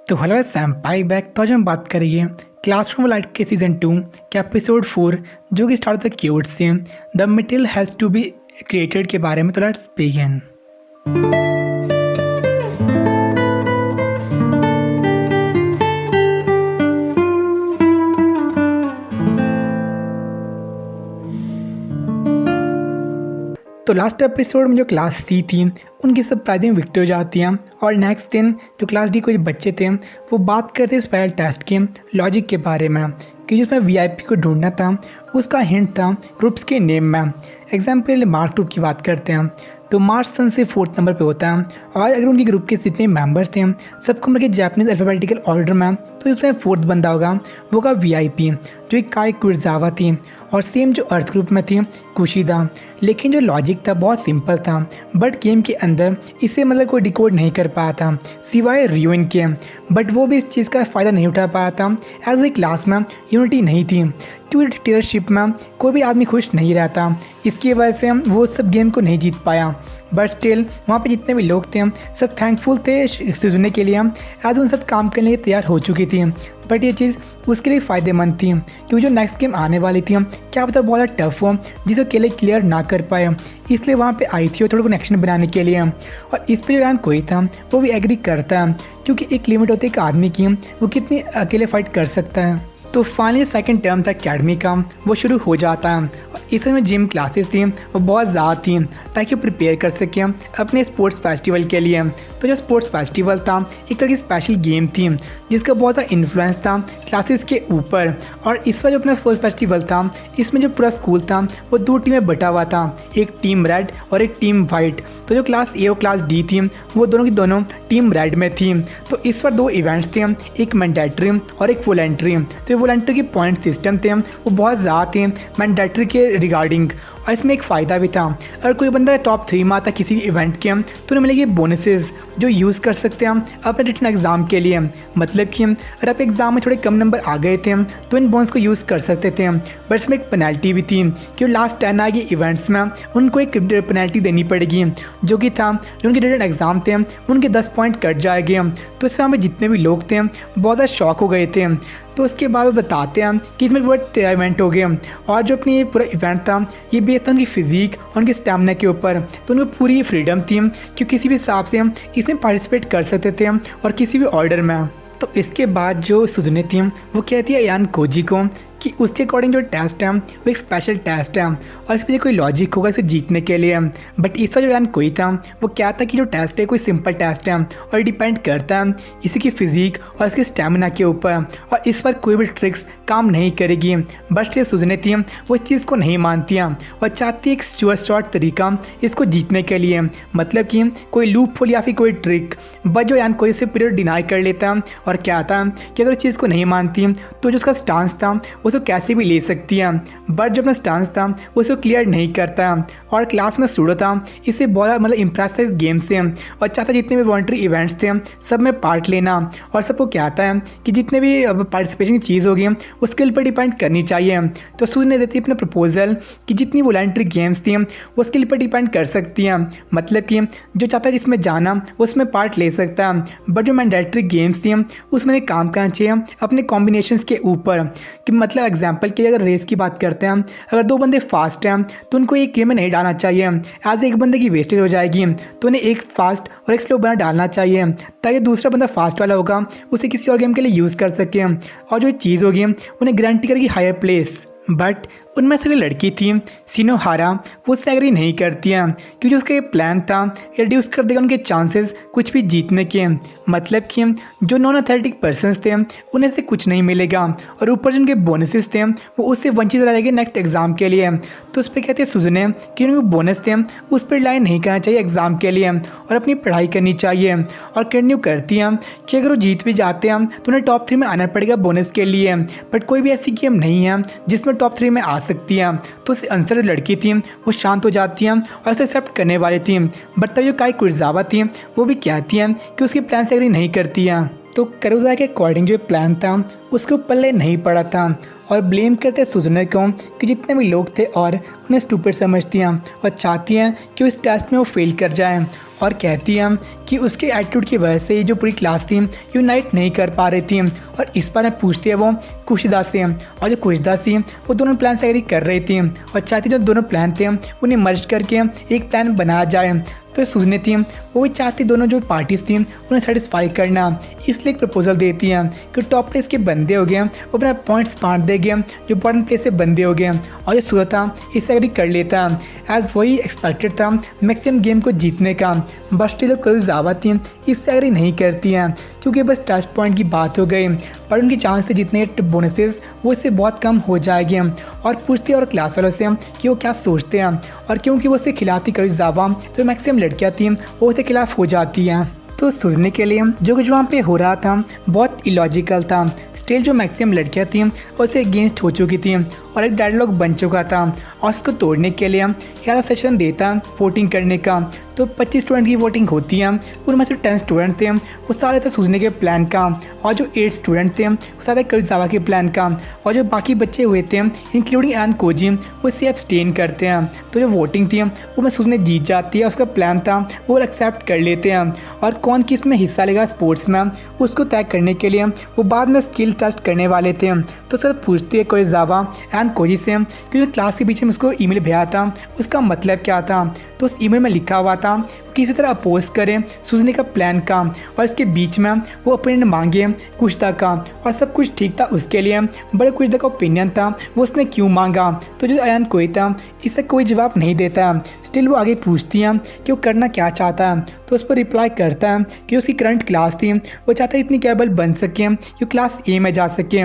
तो hello सैम्पाई back. तो आज हम बात करेंगे क्लासरूम लाइट के सीज़न 2 के एपिसोड 4 जो कि स्टार्ट होता है क्यूट से the material has to be created के बारे में। तो लेट्स बिगिन। तो लास्ट एपिसोड में जो क्लास सी थी उनकी सरप्राइजिंग विक्ट्री हो जाती है और नेक्स्ट दिन जो क्लास डी कुछ बच्चे थे वो बात करते स्पेशल टेस्ट के लॉजिक के बारे में कि जिसमें वीआईपी को ढूंढना था। उसका हिंट था ग्रुप्स के नेम में। एग्जाम्पल मार्स ग्रुप की बात करते हैं तो मार्स सन से 4th नंबर पे होता है और अगर उनके ग्रुप के जितने मेंबर्स थे सबको मिलकर जापानीज अल्फ़ाबेटिकल ऑर्डर में तो उसमें 4th बंदा होगा वो होगा वीआईपी जो एक काई कुरजावा थी और सेम जो अर्थ ग्रुप में थी कुशिदा। लेकिन जो लॉजिक था बहुत सिंपल था बट गेम के अंदर इसे मतलब कोई डिकोड नहीं कर पाया था सिवाय रियोन के। बट वो भी इस चीज़ का फ़ायदा नहीं उठा पाया था एज ए क्लास में यूनिटी नहीं थी क्योंकि डिक्टेटरशिप में कोई भी आदमी खुश नहीं रहता। इसकी वजह से वो सब गेम को नहीं जीत पाया। बट स्टिल वहाँ पे जितने भी लोग थे सब थैंकफुल थे सुजुने के लिए एज उन साथ काम करने के लिए तैयार हो चुकी थी। बट ये चीज़ उसके लिए फ़ायदेमंद थी क्योंकि जो नेक्स्ट गेम आने वाली थी क्या पता बहुत ज़्यादा टफ हो जिसे अकेले क्लियर ना कर पाए, इसलिए वहाँ पे आई थी और थोड़ा कनेक्शन बनाने के लिए। और इस पर जो यान कोई था वो भी एग्री करता है क्योंकि एक लिमिट होती है एक आदमी की वो कितनी अकेले फाइट कर सकता है। तो फाइनली सेकंड टर्म था अकेडमी का वो शुरू हो जाता है और इस समय जिम क्लासेस थी वो बहुत ज़्यादा थी ताकि वो प्रिपेयर कर सकें अपने स्पोर्ट्स फेस्टिवल के लिए। तो जो स्पोर्ट्स फेस्टिवल था एक तरह की स्पेशल गेम थी जिसका बहुत ज़्यादा इन्फ्लुएंस था क्लासेस के ऊपर। और इस बार जो अपना स्पोर्ट्स फेस्टिवल था इसमें जो पूरा स्कूल था वो 2 टीमें बटा हुआ था, एक टीम रेड और एक टीम वाइट। तो जो क्लास ए और क्लास डी थी वो दोनों की दोनों टीम रेड में थी। तो इस बार 2 इवेंट्स थे, एक मैंडेटरी और एक वॉलंटरी। तो वॉलंटरी के पॉइंट सिस्टम थे वो बहुत ज़्यादा थे मैंडेटरी के रिगार्डिंग। और इसमें एक फ़ायदा भी था अगर कोई बंदा टॉप 3 में आता किसी भी इवेंट के तो उन्हें मिलेगी बोनसेस जो यूज़ कर सकते हैं अपने रिटन एग्ज़ाम के लिए। मतलब कि अगर आप एग्ज़ाम में थोड़े कम नंबर आ गए थे तो इन बोनस को यूज़ कर सकते थे। बट इसमें एक पेनल्टी भी थी कि लास्ट 10 आ गए इवेंट्स में उनको एक पेनल्टी देनी पड़ेगी जो कि था जो उनके रिटन एग्ज़ाम थे उनके 10 पॉइंट कट जाएंगे। तो इसमें हमें जितने भी लोग थे बहुत ज़्यादा शॉक हो गए थे। तो उसके बाद वो बताते हैं कि इसमें बहुत इवेंट हो गए और जो अपनी पूरा इवेंट था ये बेस्ड था उनकी फिजिक और उनके स्टैमिना के ऊपर। तो उनको पूरी फ्रीडम थी कि किसी भी हिसाब से इसमें पार्टिसिपेट कर सकते थे और किसी भी ऑर्डर में। तो इसके बाद जो सुजुने थी वो कहती है यान कोजी को कि उसके अकॉर्डिंग जो टेस्ट है वो एक स्पेशल टेस्ट है और इस पर कोई लॉजिक होगा इसे जीतने के लिए। बट इस पर जो यान कोई था वो क्या था कि जो टेस्ट है कोई सिंपल टेस्ट है और डिपेंड करता है इसी की फिजिक और इसके स्टेमिना के ऊपर और इस पर कोई भी ट्रिक्स काम नहीं करेगी। बट ये सुजने थी वो इस चीज़ को नहीं मानती हैं और चाहती है एक शॉर्ट तरीका इसको जीतने के लिए, मतलब कि कोई लूप होल या फिर कोई ट्रिक। बट जो यान कोई से पीरियड डिनाई कर लेता और क्या था कि अगर इस चीज़ को नहीं मानती तो जो उसका स्टांस था उसे कैसे भी ले सकती है। बट जो अपना स्टांस था उसे क्लियर नहीं करता और क्लास में स्टूडेंट था इसे बहुत मतलब इम्प्रेस इस गेम से और चाहता जितने भी वॉलंटरी इवेंट्स थे सब में पार्ट लेना। और सबको क्या आता है कि जितने भी पार्टिसिपेशन की चीज़ होगी वो स्किल पर डिपेंड करनी चाहिए। तो सूर्य ने देती अपना प्रपोजल कि जितनी वॉलंटरी गेम्स थी वो स्किल पर डिपेंड कर सकती हैं, मतलब कि जो चाहता है जिसमें जाना उसमें पार्ट ले सकता है। बट जो मैंडेटरी गेम्स थी उसमें काम करना चाहिए अपने कॉम्बिनेशंस के ऊपर कि मतलब एग्जाम्पल के लिए अगर रेस की बात करते हैं अगर 2 बंदे फास्ट हैं तो उनको एक गेम में नहीं डालना चाहिए एज एक बंदे की वेस्टेज हो जाएगी। तो उन्हें एक फास्ट और एक स्लो बना डालना चाहिए ताकि दूसरा बंदा फास्ट वाला होगा उसे किसी और गेम के लिए यूज़ कर सके और जो चीज़ होगी उन्हें गारंटी करेगी हायर प्लेस। बट उनमें से कोई लड़की थी सिनोहारा वो उससे एग्री नहीं करती हैं क्योंकि उसका ये प्लान था रिड्यूस कर देगा उनके चांसेस कुछ भी जीतने के। मतलब कि जो नॉन एथलेटिक पर्सनस थे उन्हें से कुछ नहीं मिलेगा और ऊपर जो उनके बोनसेस थे वो उससे वंचित रह जाएंगे नेक्स्ट एग्ज़ाम के लिए। तो उस पर कहते हैं सुजने कि उनको बोनस थे उस पर रिलाई नहीं करना चाहिए एग्ज़ाम के लिए और अपनी पढ़ाई करनी चाहिए। और कंटिन्यू करती हैं कि अगर वो जीत भी जाते हैं तो उन्हें टॉप 3 में आना पड़ेगा बोनस के लिए। बट कोई भी ऐसी गेम नहीं है जिसमें टॉप 3 में आ सकती हैं। तो उस आंसर लड़की थी वो शांत हो जाती हैं और उसे एक्सेप्ट करने वाली थी। बट तब जो काई कुरजावा थी वो भी कहती हैं कि उसके प्लान से एग्री नहीं करती हैं। तो करुजा के अकॉर्डिंग जो प्लान था उसके पल्ले नहीं पड़ा था और ब्लेम करते सुजने को कि जितने भी लोग थे और उन्हें स्टूपिड समझती हैं और चाहती हैं कि उस टेस्ट में वो फेल कर जाएं। और कहती हैं कि उसके एटीट्यूड की वजह से जो पूरी क्लास थी यूनाइट नहीं कर पा रही थी। और इस बार पूछती है वो कुशिदा से, और जो कुशिदा थी वो दोनों प्लान से एग्री कर रही थी और चाहती जो दोनों प्लान थे उन्हें मर्ज करके एक प्लान बनाया जाए। तो सुजने थी वो भी चाहती दोनों जो पार्टीज थी उन्हें सेटिस्फाई करना, इसलिए एक प्रपोजल देती है कि टॉप प्लेस के बंदे हो गए वो अपना पॉइंट्स बांट देंगे जो बॉटम प्लेस से बंदे हो गए, और जो सूरत था इससे एग्री कर लेता एज वही एक्सपेक्टेड था मैक्सिमम गेम को जीतने का। बट स्टिल कुरोसावा थी इससे एग्री नहीं करती हैं क्योंकि बस टच पॉइंट की बात हो गई, पर उनकी चांस से जीतने के बोनसेस वो इससे बहुत कम हो जाएंगे। और पूछती है और क्लास वालों से कि वो क्या सोचते हैं, और क्योंकि वो उसके खिलाफ थी कुरोसावा तो मैक्सिमम लड़कियाँ थी वो उसके खिलाफ हो जाती हैं। तो सोचने के लिए जो कुछ वहाँ पे हो रहा था बहुत इलॉजिकल था। स्टिल जो मैक्सिमम लड़कियाँ थीं उससे अगेंस्ट हो चुकी थी और एक डायलॉग बन चुका था, और उसको तोड़ने के लिए ज़्यादा सेशन देता वोटिंग करने का। तो 25 स्टूडेंट की वोटिंग होती है, उनमें से 10 स्टूडेंट थे वो सारे थे सूझने के प्लान का, और जो 8 स्टूडेंट थे वो सारे कुरोसावा के प्लान का, और जो बाकी बच्चे हुए थे इंक्लूडिंग एन कोजी वो इससे एब्सटेन करते हैं। तो जो वोटिंग थी वो में सूझने जीत जाती है, उसका प्लान था वो एक्सेप्ट कर लेते हैं, और कौन किस में हिस्सा लेगा स्पोर्ट्स में उसको तय करने के लिए वो बाद में स्किल टेस्ट करने वाले थे। तो सर पूछती है कुरोसावा एंड कोजी से क्योंकि क्लास के बीच में उसको ईमेल भेजा था उसका मतलब क्या था। तो उस ईमेल में लिखा हुआ था किसी तरह अपोज करें सूझने का प्लान का, और इसके बीच में वो ओपिनियन मांगे कुशिदा का, और सब कुछ ठीक था उसके लिए, बड़े कुशिदा का ओपिनियन था वो उसने क्यों मांगा। तो जो एन कोई था इससे कोई जवाब नहीं देता। स्टिल वो आगे पूछती है कि वो करना क्या चाहता है, तो उस पर रिप्लाई करता है कि उसकी करंट क्लास थी वो चाहता है इतनी कैपेबल बन सके कि क्लास ए में जा सके।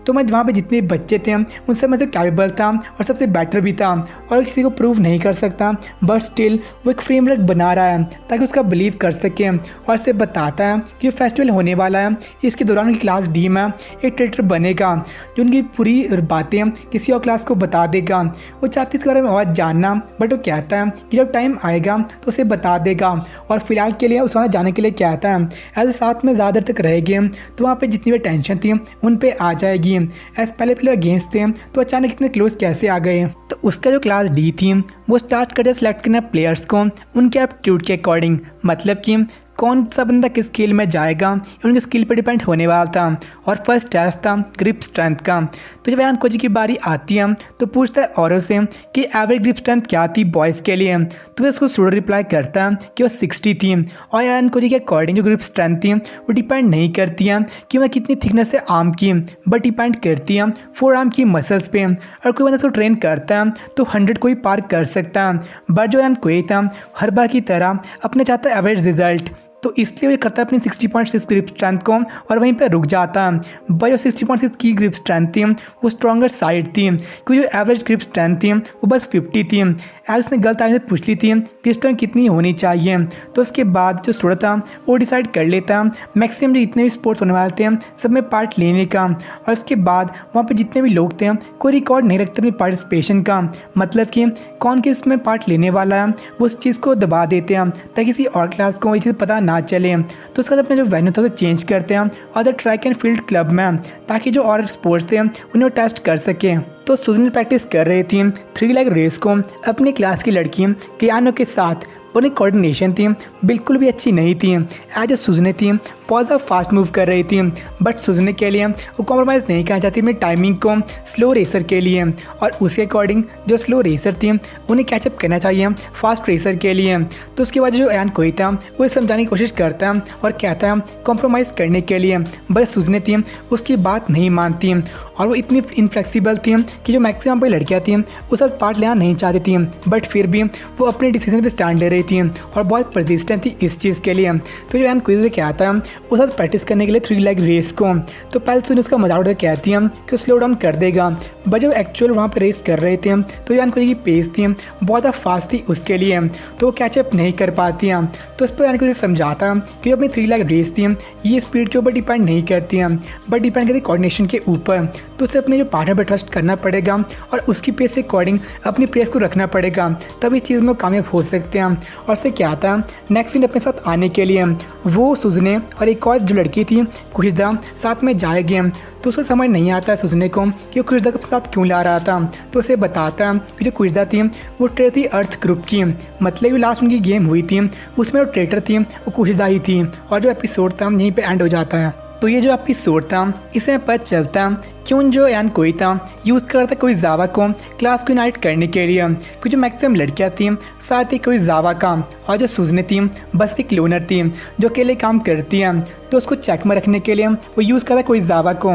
तो मैं वहाँ पे जितने बच्चे थे उन सब में से कैपेबल था और सबसे बेटर भी था, और किसी को प्रूव नहीं कर सकता, बट स्टिल वो एक फ्रेमवर्क बना रहा है ताकि उसका बिलीव कर सके, और इसे बताता है कि फेस्टिवल होने वाला है, इसके दौरान उनकी क्लास डी में एक ट्रेटर बनेगा जो उनकी पूरी बातें किसी और क्लास को बता देगा। वो चाहती इसके बारे में और जानना, बट वो कहता है कि जब टाइम आएगा तो उसे बता देगा, और फिलहाल के लिए उस वहाँ जाने के लिए कहता है ऐसे साथ में ज़्यादा देर तक रहेंगे तो वहाँ पर जितनी भी टेंशन थी उन पर आ जाएगी। एज पहले अगेंस्ट थे तो अचानक इतने क्लोज कैसे आ गए। तो उसका जो क्लास डी थी वो स्टार्ट कर सेलेक्ट करना प्लेयर्स को उनके एप्टीट्यूड के अकॉर्डिंग, मतलब कि कौन सा बंदा किस स्किल में जाएगा उनके स्किल पर डिपेंड होने वाला था। और फर्स्ट टेस्ट था ग्रिप स्ट्रेंथ का। तो जब एन कोजी की बारी आती है तो पूछता है औरों से कि एवरेज ग्रिप स्ट्रेंथ क्या थी बॉयज़ के लिए, तो वह उसको स्टूडेंट रिप्लाई करता है कि वो 60 थी। और एन कोजी के अकॉर्डिंग जो ग्रिप स्ट्रेंथ थी वो डिपेंड नहीं करती है कि वह कितनी थिकनेस है आर्म की, बट डिपेंड करती है फोर आर्म की मसल्स पे। और कोई बंदा उसको ट्रेन करता है तो 100 को ही पार कर सकता है, बट जो एन कोई था हर बार की तरह अपने चाहता है एवरेज रिजल्ट, तो इसलिए वो करता है अपनी 60.6 ग्रिप स्ट्रेंथ को और वहीं पर रुक जाता है। भाई जो 60.6 की ग्रिप स्ट्रेंथ थी वो स्ट्रॉन्गर साइड थी, क्योंकि जो एवरेज ग्रिप स्ट्रेंथ थी वो बस 50 थी। एज उसने गलत आदमी से पूछ ली थी ग्रिप स्ट्रेंथ कितनी होनी चाहिए, तो उसके बाद जो स्टूडेंट था वो डिसाइड कर लेता मैक्सिमम जो जितने भी स्पोर्ट्स होने वाले थे सब में पार्ट लेने का। और उसके बाद वहाँ पर जितने भी लोग थे कोई रिकॉर्ड नहीं रखते अपनी पार्टिसिपेशन का, मतलब कि कौन किस में पार्ट लेने वाला है वो उस चीज़ को दबा देते हैं ताकि किसी और क्लास को ये चीज़ पता ना चले। तो उसका अपना जो वेन्यू था उसे चेंज करते हैं other track and field club में, ताकि जो और स्पोर्ट्स थे उन्हें वो टेस्ट कर सके। तो सुजन प्रैक्टिस कर रही थी 3 लेग रेस को अपनी क्लास की लड़की कियानो के साथ। उन्हें कोऑर्डिनेशन थी बिल्कुल भी अच्छी नहीं थी। एज जो सुजने थी बहुत ज़्यादा फास्ट मूव कर रही थी, बट सुजने के लिए वो कॉम्प्रोमाइज़ नहीं करना चाहती अपनी टाइमिंग को स्लो रेसर के लिए, और उसके अकॉर्डिंग जो स्लो रेसर थी उन्हें कैचअप करना चाहिए फास्ट रेसर के लिए। तो उसके बाद जो एन कोई था वो समझाने की कोशिश करता है और कहता है कॉम्प्रोमाइज़ करने के लिए, बस सुजने थी उसकी बात नहीं मानती, और वो इतनी इनफ्लेक्सिबल थी कि जो मैक्सिमम पर लड़कियाँ थी वो सब पार्ट लेना नहीं चाहती थी, बट फिर भी वो अपने डिसीजन पर स्टैंड ले रही थी और बहुत परसिस्टेंट थी इस चीज़ के लिए। तो जो एन कोई से कहता है वो साथ प्रैक्टिस करने के लिए 3 लेग रेस को, तो पहले सुन उसका मजाक उड़ा कहती है कि स्लो डाउन कर देगा, बट जब एक्चुअल वहाँ पर रेस कर रहे थे तो एन कोई की पेस थी बहुत ज़्यादा फास्ट थी उसके लिए, तो वो कैचअप नहीं कर पाती हैं। तो उस पर एन कोई समझाता कि अपनी 3 लेग रेस थी ये स्पीड के ऊपर डिपेंड नहीं करती हैं, बट डिपेंड करती कोऑर्डिनेशन के ऊपर। तो उसे अपने जो पार्टनर पर ट्रस्ट करना पड़ेगा और उसकी पेस के अकॉर्डिंग अपनी पेस को रखना पड़ेगा, तब इस चीज़ में कामयाब हो सकते हैं। और उससे क्या था, नेक्स्ट दिन अपने साथ आने के लिए वो सुजने और एक और जो लड़की थी कुशिदा साथ में जाएगी। तो उसको समझ नहीं आता सुजने को कि वो कुशिदा के साथ क्यों ला रहा था। तो उसे बताता कि जो कुशिदा थी वो ट्रेटर थी अर्थ ग्रुप की, मतलब लास्ट उनकी गेम हुई थी उसमें वो ट्रेटर थी वो कुशिदा ही थी। और जो एपिसोड था यहीं पे एंड हो जाता है। तो ये जो एपिसोड था इसमें पता चलता कि उन जो एन कोई था यूज़ करता कोई जावा को क्लास को यूनाइट करने के लिए, क्योंकि जो मैक्सिमम लड़कियां थी साथ ही कोई जावा का, और जो सुजने थी बस एक लोनर थी जो अकेले काम करती है। तो उसको चेक में रखने के लिए वो यूज़ करता कोई जावा को।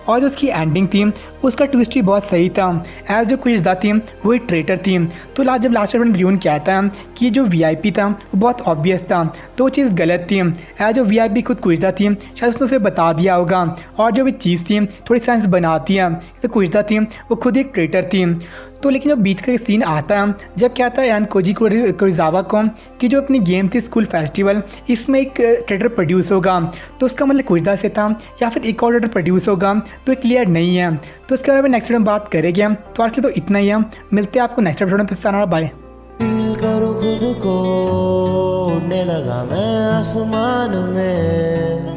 और जो उसकी एंडिंग थी उसका ट्विस्ट भी बहुत सही था। एज जो कुशिदा थी वो एक ट्रेटर थी। तो जब लास्ट में रियून कहता है कि जो वीआईपी था वो बहुत ऑब्वियस था, तो वो चीज़ गलत थी। एज जो वीआईपी खुद कुशिदा थी, शायद उसने उसे बता दिया होगा। और जो भी चीज़ थी थोड़ी सेंस बनाती है, जैसे कुशिदा थी वो खुद एक ट्रेटर थी। तो लेकिन जब बीच का सीन आता है जब क्या था यान कोजी कुरिजावा को कि जो अपनी गेम थी स्कूल फेस्टिवल, इसमें एक ट्रेडर प्रोड्यूस होगा, तो उसका मतलब कुशिदा से था या फिर एक और ट्रेडर प्रोड्यूस होगा, तो क्लियर नहीं है। तो इसके बारे में नेक्स्ट वीडियो में बात करेंगे। तो आज के तो इतना ही है, मिलते हैं आपको नेक्स्ट एपिसोड में। बाय। फील करो खुद को, उड़ने लगा मैं आसमान में।